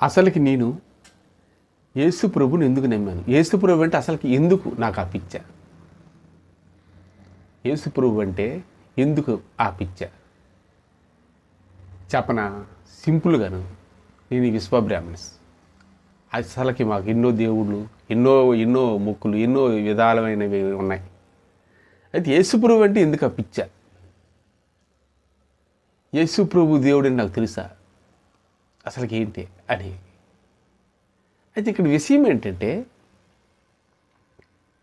అసలుకి నేను యేసు ప్రభుని ఎందుకు నమ్మాను? యేసు ప్రభు అంటే అసలుకి ఎందుకు నాకు ఆ పిచ్చ? యేసు ప్రభు అంటే ఎందుకు ఆ పిచ్చ చెప్పనా? సింపుల్గాను, నేను విశ్వబ్రాహ్మణ్స్. అసలుకి మాకు ఎన్నో దేవుళ్ళు, ఎన్నో ఎన్నో మొక్కులు, ఎన్నో విధాలమైనవి ఉన్నాయి. అయితే యేసు ప్రభు అంటే ఎందుకు ఆ పిచ్చ? యేసు ప్రభు దేవుడని నాకు తెలుసా అసలుకి ఏంటి అని. అయితే ఇక్కడ విషయం ఏంటంటే,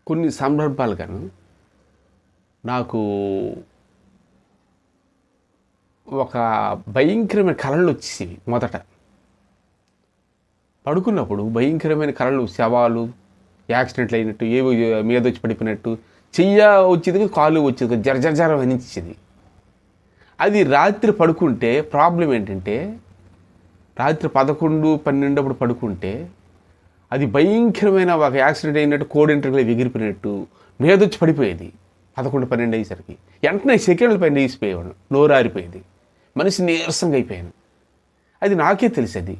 కొన్ని సందర్భాలుగాను నాకు ఒక భయంకరమైన కళలు వచ్చేవి. మొదట పడుకున్నప్పుడు భయంకరమైన కళలు, శవాలు, యాక్సిడెంట్లు అయినట్టు, ఏవో మీద వచ్చి పడిపోయినట్టు, చెయ్య వచ్చేది, కాలు వచ్చేది, జరజరం అనిపించేది. అది రాత్రి పడుకుంటే ప్రాబ్లం ఏంటంటే, రాత్రి 11, 12 అప్పుడు పడుకుంటే అది భయంకరమైన ఒక యాక్సిడెంట్ అయినట్టు, కోడింటర్లు ఎగిరిపోయినట్టు మీదొచ్చి పడిపోయేది. 11, 12 అయ్యేసరికి వెంటనే సెకండ్ల పైన వేసిపోయేవాడు, నోరు ఆరిపోయేది, మనిషి నీరసంగా అయిపోయాను. అది నాకే తెలిసేది.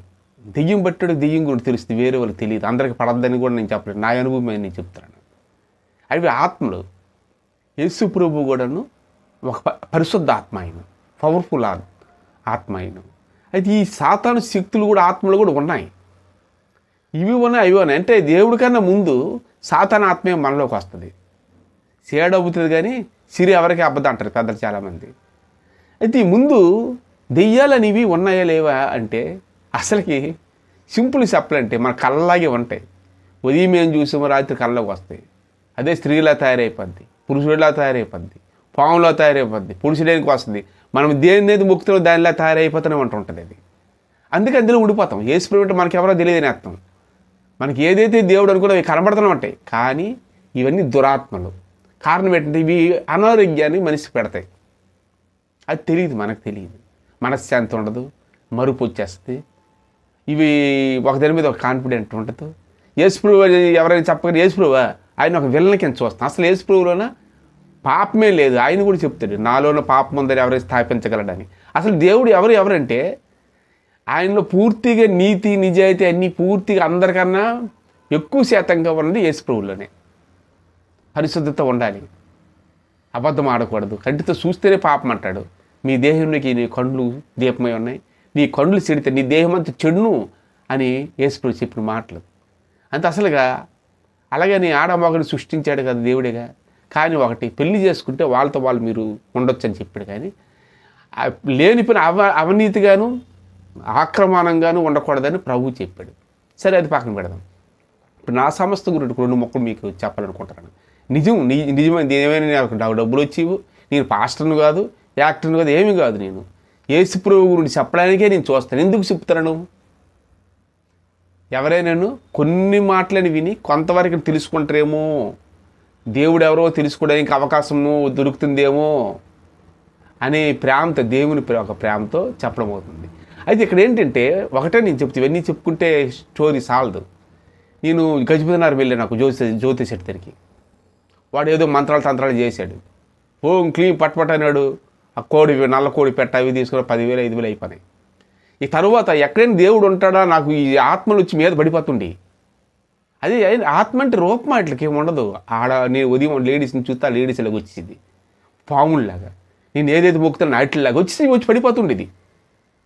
దెయ్యం బట్టాడు, దెయ్యం కూడా తెలుస్తుంది, వేరే వాళ్ళకి తెలియదు. అందరికి పడద్దని కూడా నేను చెప్పలేదు, నా అనుభవం నేను చెప్తున్నాను. అవి ఆత్మలు. యేసు ప్రభు కూడాను ఒక పరిశుద్ధ ఆత్మ, ఆయన పవర్ఫుల్ ఆత్మ ఆయన. అయితే ఈ సాతాను శక్తులు కూడా ఆత్మలు కూడా ఉన్నాయి. ఇవి ఉన్నాయి, అవి ఉన్నాయి. అంటే దేవుడి కన్నా ముందు సాతాను ఆత్మే మనలోకి వస్తుంది. సేడవుతుంది కానీ సిరి ఎవరికి అబ్బద్దు అంటారు పెద్దలు చాలామంది. అయితే ఈ ముందు దెయ్యాలనివి ఉన్నాయా లేవా అంటే, అసలుకి సింపుల్ చెప్పాలంటే మన కళ్ళలాగే ఉంటాయి. ఉదయం ఏం చూసామో రాత్రి కళ్ళలోకి వస్తాయి. అదే స్త్రీలా తయారైపోద్ది, పురుషుడిలా తయారైపోద్ది, పాములా తయారైపోద్ది, పురుషుడానికి వస్తుంది. మనం దేనిది ముక్తిలో దానిలా తయారైపోతూనే ఉంటుంది అది. అందుకే అందులో ఉండిపోతాం. యేసు ప్రభు మనకి ఎవరో తెలియదని అర్థం. మనకి ఏదైతే దేవుడు అనుకున్నా అవి కనబడుతూనే ఉంటాయి, కానీ ఇవన్నీ దురాత్మలు. కారణం ఏంటంటే ఇవి అనారోగ్యాన్ని మనిషికి పెడతాయి. అది తెలియదు, మనకు తెలియదు. మనశ్శాంతి ఉండదు, మరుపు వచ్చేస్తుంది. ఇవి ఒకదాని మీద ఒక కాన్ఫిడెంట్ ఉండదు. యేసు ప్రభు ఎవరైనా చెప్పగానే యేసు ప్రభు ఆయన ఒక విలన్ కింద చూస్తాం. అసలు యేసు ప్రభులోన పాపమే లేదు. ఆయన కూడా చెప్తాడు, నాలోన పాపం ఉందని ఎవరైనా స్థాపించగలడని. అసలు దేవుడు ఎవరంటే, ఆయనలో పూర్తిగా నీతి నిజాయితీ అన్నీ పూర్తిగా అందరికన్నా ఎక్కువ శాతంగా ఉన్నది యేసు ప్రభువులోనే. పరిశుద్ధత ఉండాలి, అబద్ధం ఆడకూడదు, కంటితో చూస్తేనే పాపం అంటాడు. మీ దేహంలోకి నీ కళ్ళు దీపమై ఉన్నాయి, నీ కళ్ళు చెడితే నీ దేహం అంతా చెడును అని యేసు ప్రభు చెప్పిన మాటలు. అంత అసలుగా అలాగని ఆడమొగని సృష్టించాడు కదా దేవుడిగా. కానీ ఒకటి, పెళ్లి చేసుకుంటే వాళ్ళతో వాళ్ళు మీరు ఉండొచ్చు అని చెప్పాడు. కానీ లేని పని అవినీతిగాను ఆక్రమణంగాను ఉండకూడదని ప్రభువు చెప్పాడు. సరే, అది పక్కన పెడదాం. ఇప్పుడు నా సంస్థ గురించి 2 మొక్కలు మీకు చెప్పాలనుకుంటున్నాను. నిజమైనది ఏమైనా నాకు డబ్బులు వచ్చేవు. నేను పాస్టర్ను కాదు, యాక్టర్ను కాదు, ఏమీ కాదు. నేను యేసు ప్రభు గురించి చెప్పడానికే నేను చూస్తాను. ఎందుకు చెప్తున్నాను? ఎవరైనాను కొన్ని మాటలని విని కొంతవరకు తెలుసుకుంటారేమో, దేవుడు ఎవరో తెలుసుకోవడానికి అవకాశము దొరుకుతుందేమో అనే ప్రేమతో, దేవుని ఒక ప్రేమతో చెప్పడం అవుతుంది. అయితే ఇక్కడ ఏంటంటే, ఒకటే నేను చెప్తే ఇవన్నీ చెప్పుకుంటే స్టోరీ సాలదు. నేను గజపతినగర్ వెళ్ళాను, నాకు జ్యోతిష్ దగ్గరికి. వాడు ఏదో మంత్రాలు తంత్రాలు చేశాడు. క్లీన్ పట్పట్ అన్నాడు. ఆ కోడి, నల్ల కోడి పెట్ట అవి తీసుకుని 10,000, 5,000 అయిపోయినాయి. ఈ తరువాత ఎక్కడైనా దేవుడు ఉంటాడా, నాకు ఈ ఆత్మలు వచ్చి మీద పడిపోతుండే. అది ఆత్మ అంటే రూపం అట్లకి ఏమి ఉండదు. నేను ఉదయం లేడీస్ని చూస్తే ఆ లేడీస్ ఇలాగ వచ్చేది, పాముల్లాగా. నేను ఏదైతే మొక్కుతాను అట్లలాగా వచ్చి పడిపోతుండేది.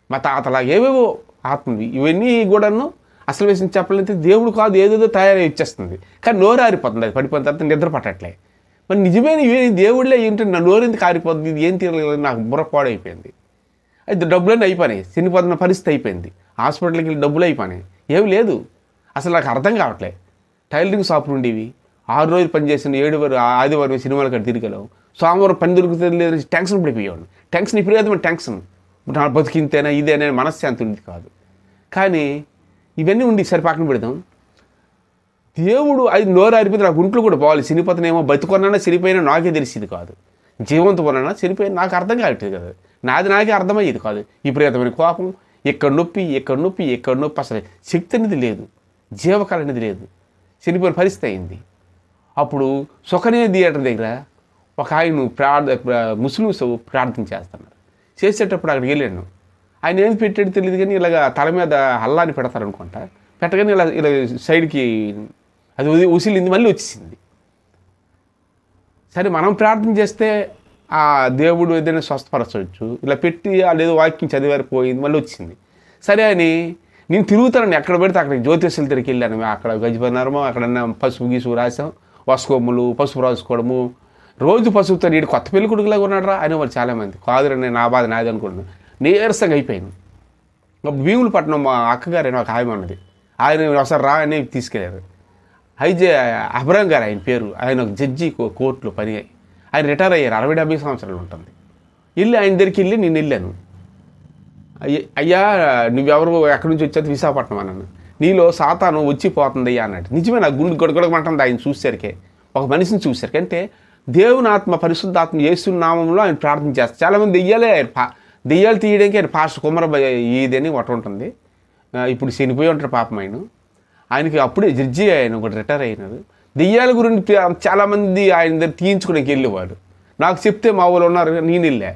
మా తాతలాగా ఏవేవో ఆత్మవి. ఇవన్నీ కూడాను అసలు విషయం చెప్పాలంటే దేవుడు కాదు, ఏదేదో తయారై వచ్చేస్తుంది. కానీ నోరు ఆరిపోతుంది, అది పడిపోయిన తర్వాత నిద్ర పట్టట్లే. మరి నిజమైన ఇవన్నీ దేవుళ్ళే ఏంటంటే నా నోరు ఎందుకు ఆరిపోతుంది, ఇది ఏం తీరలేదు, నాకు బుర్ర పాడైపోయింది. అయితే డబ్బులన్నీ అయిపోయినాయి, చనిపోతున్న పరిస్థితి అయిపోయింది. హాస్పిటల్కి వెళ్ళి డబ్బులు అయిపోయినాయి, ఏమి లేదు. అసలు నాకు అర్థం కావట్లే. టైలరింగ్ షాపులు ఉండేవి, 6 రోజులు పనిచేసిన 7 ఆదివారం సినిమాలు కాడ తిరిగలేవు. సోమవారం పని దొరుకుతుంది లేదని టెన్షన్ పడిపోయేవాడు. టెన్షన్ విపరీతమైన టెన్షన్. నా బతికింతేనా ఇదేనా మనశ్శాంతి ఉంది కాదు. కానీ ఇవన్నీ ఉండి సరి పక్కన పెడదాం. దేవుడు అది నోరు ఆరిపోతే నాకు గుంట్లు కూడా పోవాలి. చనిపోతానేమో, బతుకున్నానా చనిపోయినా నాకే తెలిసేది కాదు. జీవంతమన్నా చనిపోయినా నాకు అర్థం కావట్లేదు కదా. నాకే అర్థమయ్యేది కాదు. విపరీతమైన కోపం, ఎక్కడ నొప్పి, అసలు శక్తి అనేది లేదు, జీవకళ అనేది లేదు. చనిపోయిన పరిస్థితి అయింది. అప్పుడు సుఖనే థియేటర్ దగ్గర ఒక ఆయన ముస్లిమ్స్ ప్రార్థన చేస్తున్నారు. చేసేటప్పుడు అక్కడికి వెళ్ళాను. ఆయన ఏం పెట్టాడు తెలియదు కానీ ఇలాగ తల మీద హల్లాని పెడతారనుకుంటా. పెట్టగానే ఇలా ఇలా సైడ్కి అది ఉసిలింది, మళ్ళీ వచ్చేసింది. సరే మనం ప్రార్థన చేస్తే ఆ దేవుడు ఏదైనా స్వస్థపరచవచ్చు. ఇలా పెట్టి లేదో వాక్యం చదివారు, పోయింది, మళ్ళీ వచ్చింది. సరే అని నేను తిరుగుతానండి, ఎక్కడ పెడితే అక్కడ జ్యోతిష్యుల దగ్గరికి వెళ్ళాను. అక్కడ గజపన్నారమో అక్కడన్నా పసుపు గీసు రాసాం, వసుకోములు పసుపు రాసుకోవడము, రోజు పసుపుతో నీడు కొత్త పెళ్లి కొడుకులాగా ఉన్నాడరా అనేవారు చాలామంది. కాదురండి నా బాధ నాది అనుకుంటున్నాను. నీరసంగా అయిపోయింది. భీములపట్నం మా అక్కగారు ఒక ఆయన ఉన్నది, ఆయన ఒకసారి రా అని తీసుకెళ్ళారు. అబ్రహం గారు ఆయన పేరు. ఆయన ఒక జడ్జి కోర్టులో పని, ఆయన రిటైర్ అయ్యారు, 60-70 సంవత్సరాలు ఉంటుంది. వెళ్ళి ఆయన దగ్గరికి వెళ్ళి నేను వెళ్ళాను. అయ్యా నువ్వెవరు, ఎక్కడి నుంచి వచ్చేది? విశాఖపట్నం అన్నాను. నీలో సాతాను వచ్చిపోతుంది అయ్యా అన్నాడు. నిజమే, నాకు గుండె గొడగొడమంటుంది ఆయన చూసేసరికి, ఒక మనిషిని చూసేసరికి. అంటే దేవుని ఆత్మ, పరిశుద్ధాత్మ యేసు నామంలో ఆయన ప్రార్థన చేస్తారు. చాలామంది దెయ్యాలు తీయడానికి ఆయన పాస్టర్ కుమ్మర ఈదని ఒకటి ఉంటుంది. ఇప్పుడు చనిపోయి ఉంటారు పాపం ఆయనకి అప్పుడే జడ్జి ఆయన ఒకటి రిటైర్ అయినారు. దెయ్యాల గురించి చాలామంది ఆయన దగ్గర తీయించుకోవడానికి వెళ్ళేవాడు. నాకు చెప్తే మా వాళ్ళు ఉన్నారు, నేను వెళ్ళా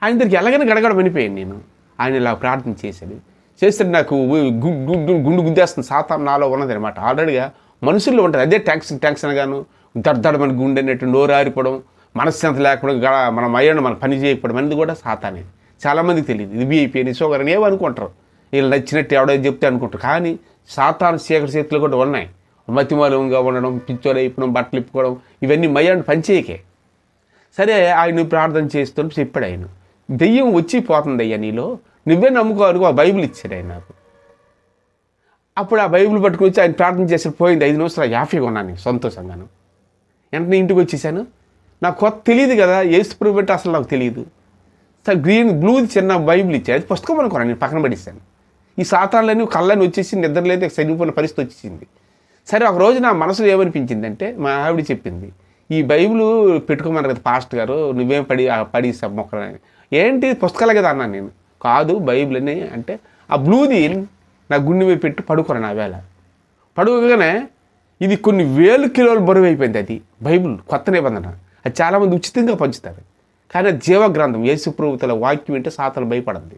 ఆయన దగ్గరికి. ఎలాగైనా గడగడ మనిపోయాను నేను. ఆయన ఇలా ప్రార్థన చేస్తే నాకు గుండు గుద్దేస్తుంది, సాతాను నాలో ఉన్నది అనమాట. ఆల్రెడీగా మనుషుల్లో ఉంటుంది అదే ట్యాంక్స్ అనగాను, దడదడమని గుండె అన్నట్టు నోరు ఆరిపోవడం, మనశ్శాంతి లేకపోవడం, మన మయ్యను మన పని చేయకపోవడం అనేది కూడా సాతానే. చాలామందికి తెలియదు. ఇది బీపీ అని, షుగర్ అని ఏమో అనుకుంటారు, వీళ్ళు నచ్చినట్టు ఎవడో చెప్తే అనుకుంటారు. కానీ సాతాను చీకటి చేతులు కూడా ఉన్నాయి. మతిమూలంగా ఉండడం, పిచ్చోలు అయిపోవడం, బట్టలు ఇప్పుకోవడం, ఇవన్నీ మయ్యాన్ని పనిచేయకే. సరే ఆయన ప్రార్థన చేస్తూ చెప్పాడు ఆయన, దెయ్యం వచ్చి పోతుంది అయ్యా నీలో, నువ్వే నమ్ముకోవాలి. ఆ బైబిల్ ఇచ్చాడు ఆయన నాకు. అప్పుడు ఆ బైబిల్ పట్టుకుని వచ్చి ఆయన ప్రార్థన చేసి పోయింది. 5 నిమిషాలు హ్యాపీగా ఉన్నాను నేను, సంతోషంగాను. వెంటనే ఇంటికి వచ్చేసాను. నాకు కొత్త తెలియదు కదా, యేసు ప్రభు అంటే అసలు నాకు తెలియదు. బ్లూ చిన్న బైబిల్ ఇచ్చాడు, అది పుస్తకం అనుకున్నాను, నేను పక్కన పడేసాను. ఈ సాతాన్లన్నీ కళ్ళని వచ్చేసి నిద్రలేదు, చనిపోయిన పరిస్థితి వచ్చేసింది. సరే ఒక రోజు నా మనసులో ఏమనిపించిందంటే, మా ఆవిడ చెప్పింది, ఈ బైబిల్ పెట్టుకోమన్నారు కదా పాస్టర్ గారు, నువ్వేం పడిస్తావు మొక్కలని. ఏంటి పుస్తకాలే కదా అన్నాను నేను. కాదు బైబిల్ అని అంటే, ఆ బ్లూది నా గుండె మీద పెట్టి పడుకున్నాను. ఆ వేళ పడుకోగానే ఇది కొన్ని వేల కిలోల బరువు అయిపోయింది. అది బైబిల్ కొత్త నిబంధన. అది చాలామంది ఉచితంగా పంచుతారు. కానీ అది జీవగ్రంథం, యేసు ప్రభువుల వాక్యం అంటే సాతాను భయపడింది.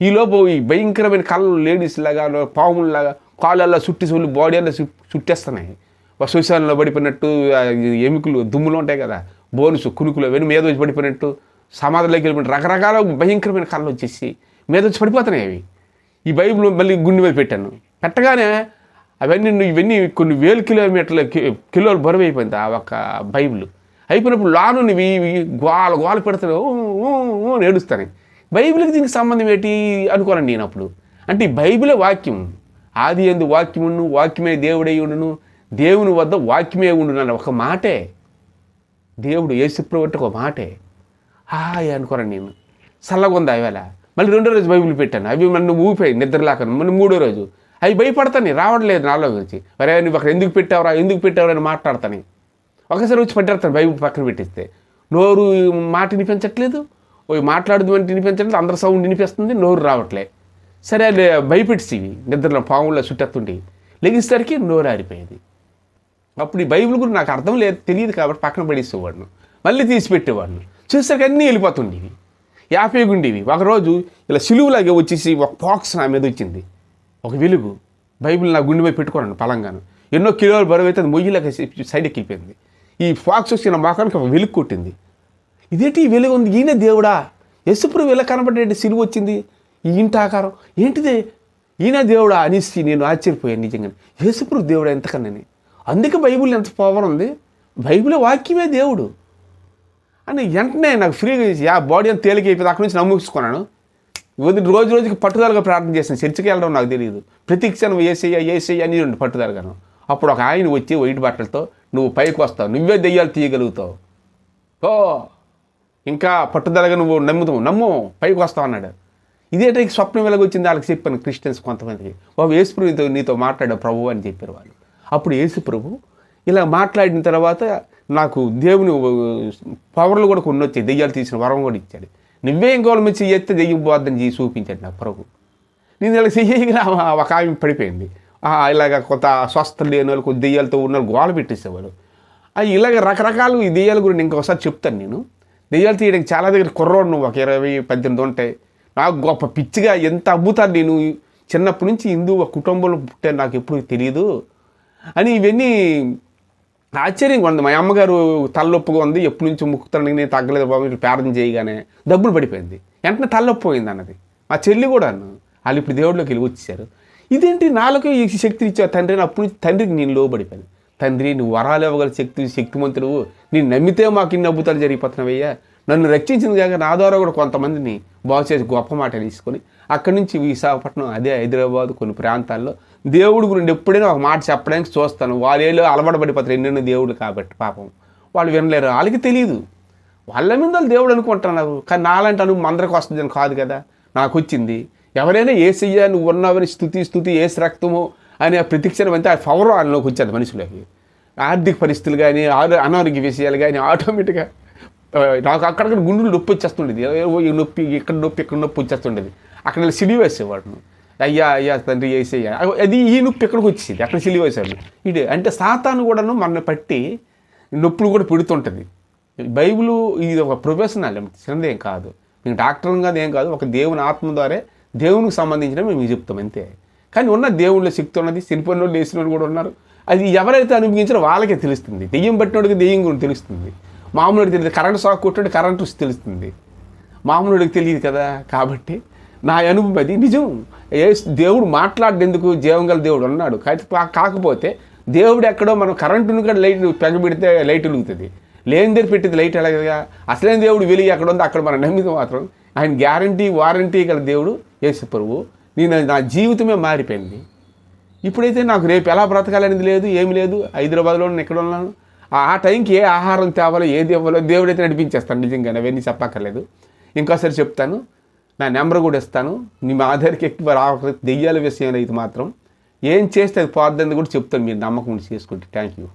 ఈలోపు ఈ భయంకరమైన కళ్ళు లేడీస్ లాగా, పాముల్లాగా కాళ్ళల్లో చుట్టి బాడీ అలా చుట్టేస్తున్నాయి. శ్మశానంలో పడిపోయినట్టు, ఎముకలు దుమ్ములు ఉంటాయి కదా, బోన్స్ కునుకులు అవన్నీ మీద వచ్చి పడిపోయినట్టు, సమాధిలోకి వెళ్ళిపోయినట్టు రకరకాల భయంకరమైన కళ్ళు వచ్చేసి మీద వచ్చి పడిపోతున్నాయి అవి. ఈ బైబిల్ మళ్ళీ గుండె మీద పెట్టాను. పెట్టగానే ఇవన్నీ కొన్ని వేల కిలోలు బరువు అయిపోయింది ఆ ఒక్క బైబిల్. అయిపోయినప్పుడు లాను ఇవి గోల పెడతాను, ఏడుస్తాను. బైబిల్కి దీనికి సంబంధం ఏంటి అనుకోనండి నేను అప్పుడు. అంటే ఈ బైబిలే వాక్యం. ఆది యందు వాక్యమును, వాక్యమే దేవుడై ఉండును, దేవుని వద్ద వాక్యమే ఉండును అన్న ఒక మాటే. దేవుడు యేసుప్రభు అంటే ఒక మాటే. హాయ్ అనుకోనండి నేను. చల్లగొంది అవేళ. మళ్ళీ 2వ రోజు బైబిల్ పెట్టాను. అవి నన్ను ఊపిపోయి నిద్రలాకను. మళ్ళీ 3వ రోజు అవి భయపడతాను, రావట్లేదు నాలో వచ్చి. వరే నువ్వు అక్కడ ఎందుకు పెట్టావురా అని మాట్లాడతాను. ఒకసారి వచ్చి పట్టాడతాను బైబిల్ పక్కన పెట్టిస్తే. నోరు మాట వినిపించట్లేదు, మాట్లాడదు అంటే వినిపించట్లేదు, అందరి సౌండ్ వినిపిస్తుంది, నోరు రావట్లే. సరే అది భయపెట్టేవి, నిద్రలో పాముల్లో చుట్టేస్తుంటే లెగిసేసరికి నోరు ఆరిపోయేది. అప్పుడు ఈ బైబిల్ గురించి నాకు అర్థం లేదు, తెలియదు కాబట్టి పక్కన పడేసేవాడిను. మళ్ళీ తీసి పెట్టేవాడిను. చూసేసరికి అన్నీ వెళ్ళిపోతుండేవి, 50 గుండేవి. ఒకరోజు ఇలా సిలువులాగే వచ్చేసి ఒక బాక్స్ నా మీద వచ్చింది, ఒక వెలుగు. బైబిల్ నా గుండె మీద పెట్టుకున్నాను పలంగాను. ఎన్నో కిలోల బరువు అయితే అది మొయ్యిలాగా సైడ్కి వెళ్ళిపోయింది. ఈ ఫాక్స్ వచ్చి నా మొఖానికి ఒక వెలుగు కొట్టింది. ఇదేంటి ఈ వెలుగు ఉంది, ఈయన దేవుడా, యేసుప్రభు ఇలా కనబడేటి సిలువ వచ్చింది, ఈ ఇంటి ఆకారం ఏంటిదే, ఈయన దేవుడా అనేసి నేను ఆశ్చర్యపోయాను నిజంగా. యేసుప్రభు దేవుడా ఎంతకన్నాని. అందుకే బైబిల్ ఎంత పవర్ ఉంది. బైబిల్ వాక్యమే దేవుడు అని వెంటనే నాకు ఫ్రీగా బాడీ అంతా తేలిక అయిపోయింది. అక్కడి నుంచి నమ్ముకున్నాను. రోజు రోజుకి పట్టుదలగా ప్రార్థన చేశాను. చర్చికి వెళ్ళడం నాకు తెలియదు. ప్రతి క్షణం ఏసయ్య అని పట్టుదలగాను. అప్పుడు ఒక ఆయన వచ్చి వైట్ బట్టలతో, నువ్వు పైకి వస్తావు, నువ్వే దెయ్యాలు తీయగలుగుతావు, ఓ ఇంకా పట్టుదలగా నువ్వు నమ్ము పైకి వస్తావు అన్నాడు. ఇదేంటే స్వప్నం వెలగొచ్చింది వాళ్ళకి చెప్పాను. క్రిస్టియన్స్ కొంతమందికి, బాబు యేసుప్రభు నీతో మాట్లాడా ప్రభు అని చెప్పారు వాళ్ళు. అప్పుడు యేసుప్రభు ఇలా మాట్లాడిన తర్వాత నాకు దేవుని పవర్లు కూడా కొన్ని వచ్చాయి, దెయ్యాలు తీసిన వరం కూడా ఇచ్చాడు. నువ్వే ఇంకోళ్ళ మీద చెయ్యితే దెయ్యం పోద్దని చేసి చూపించాడు నాకు ప్రభు. నేను ఇలా చెయ్యగా ఒక ఆమె పడిపోయింది. ఇలాగ కొత్త స్వస్థ లేని వాళ్ళు, కొద్ది దెయ్యాలతో ఉన్న వాళ్ళు గోల పెట్టేసేవాళ్ళు. ఇలాగ రకరకాలు ఈ దెయ్యాల గురించి ఇంకొకసారి చెప్తాను నేను. దెయ్యాలు తీయడానికి చాలా దగ్గర కుర్రోడు నువ్వు ఒక 20-18 ఉంటాయి. నాకు గొప్ప పిచ్చిగా ఎంత అద్భుతాలు నేను చిన్నప్పటి నుంచి హిందూ కుటుంబంలో పుట్టాను, నాకు ఎప్పుడు తెలియదు అని ఇవన్నీ ఆశ్చర్యంగా ఉంది. మా అమ్మగారు తలనొప్పిగా ఉంది, ఎప్పటి నుంచి ముక్కుతానికి నేను తగ్గలేదు బాబు, ఇట్లా ప్రార్థన చేయగానే డబ్బులు పడిపోయింది, వెంటనే తలనొప్పి పోయింది అన్నది. మా చెల్లి కూడా వాళ్ళు ఇప్పుడు దేవుడిలోకి వెళ్ళి వచ్చేసారు. ఇదేంటి నాలుగు ఈ శక్తిని ఇచ్చావు తండ్రి అని. అప్పుడు నుంచి తండ్రికి నేను లోబడిపోయాను. తండ్రి నువ్వు వరాలు ఇవ్వగల శక్తిమంతుడు, నేను నమ్మితే మాకు ఇన్ని అద్భుతాలు జరిగిపోతున్నావయ్యా, నన్ను రక్షించింది కాక నా ద్వారా కూడా కొంతమందిని బాగు చేసి గొప్ప మాట తీసుకొని అక్కడి నుంచి విశాఖపట్నం, అదే హైదరాబాద్ కొన్ని ప్రాంతాల్లో దేవుడి గురించి ఎప్పుడైనా ఒక మాట చెప్పడానికి చూస్తాను. వాళ్ళేళ్ళు అలవాటు పడిపోతారు ఎన్నెన్నో దేవుడు కాబట్టి పాపం వాళ్ళు వినలేరు, వాళ్ళకి తెలియదు, వాళ్ళ మీద వాళ్ళు దేవుడు అనుకుంటున్నారు. కానీ నాలంటే అందరికి వస్తుందని కాదు కదా, నాకు వచ్చింది. ఎవరైనా ఏసయ్యా నువ్వు ఉన్నావని స్థుతి ఏసు రక్తము అనే ప్రతిక్షణం అంతే ఆ పవర్ వాళ్ళలోకి వచ్చేది మనుషులకి. ఆర్థిక పరిస్థితులు కానీ అనారోగ్య విషయాలు కానీ ఆటోమేటిక్గా నాకు అక్కడక్కడ గుండెలు నొప్పి వచ్చేస్తుండేది, నొప్పి ఇక్కడ నొప్పి వచ్చేస్తుండేది. అక్కడ సిలివ వేసేవాడు, అయ్యా తండ్రి వేసేయ్యా, అది ఈ నొప్పి ఎక్కడికి వచ్చేది, అక్కడ సిలివ వేసాడు. ఇది అంటే సాతాను కూడాను మన పట్టి నొప్పులు కూడా పెడుతుంటుంది. బైబిల్ ఇది ఒక ప్రొఫెషనల్, చిన్నదేం కాదు, మేము డాక్టర్లు కాదు ఏం కాదు, ఒక దేవుని ఆత్మ ద్వారా దేవునికి సంబంధించిన మేము చెప్తాం అంతే. కానీ ఉన్న దేవుళ్ళ శక్తి ఉన్నది, చనిపోయిన వాళ్ళు వేసిన వాళ్ళు కూడా ఉన్నారు. అది ఎవరైతే అనుభవించారో వాళ్ళకే తెలుస్తుంది. దెయ్యం పట్టినోడికి దెయ్యం కూడా తెలుస్తుంది, మామూలుడికి తెలియదు. కరెంటు షాక్ కొట్టినట్టు కరెంటు తెలుస్తుంది, మామూలుడికి తెలియదు కదా. కాబట్టి నా అనుభవం అది నిజం. దేవుడు మాట్లాడేందుకు జీవంగల దేవుడు ఉన్నాడు. కాకపోతే దేవుడు ఎక్కడో మనం కరెంటును కూడా లైట్ పెగబెడితే లైట్ వెలుగుతుంది, లేని దగ్గర పెట్టేది లైట్ ఎలాగగా. అసలైన దేవుడు వెలిగి ఎక్కడ ఉందో అక్కడ మనం నమ్మితే మాత్రం ఆయన గ్యారంటీ వారంటీ గల దేవుడు యేసు ప్రభువు. నా జీవితమే మారిపోయింది. ఇప్పుడైతే నాకు రేపు ఎలా బ్రతకాలనేది లేదు, ఏమి లేదు. హైదరాబాద్లో నేను ఎక్కడ ఉన్నాను, ఆ టైంకి ఏ ఆహారం తేవాలో ఏది ఇవ్వాలో దేవుడైతే నడిపించేస్తాను. నిజంగానే అవన్నీ చెప్పక్కర్లేదు. ఇంకోసారి చెప్తాను, నా నెంబర్ కూడా ఇస్తాను. మా ఆధార్కి ఎక్కువ రావట్లేదు, దెయ్యాల విషయంలో అయితే మాత్రం ఏం చేస్తే అది పోద్దని కూడా చెప్తాను, మీరు నమ్మకం చేసుకుంటే. Thank you.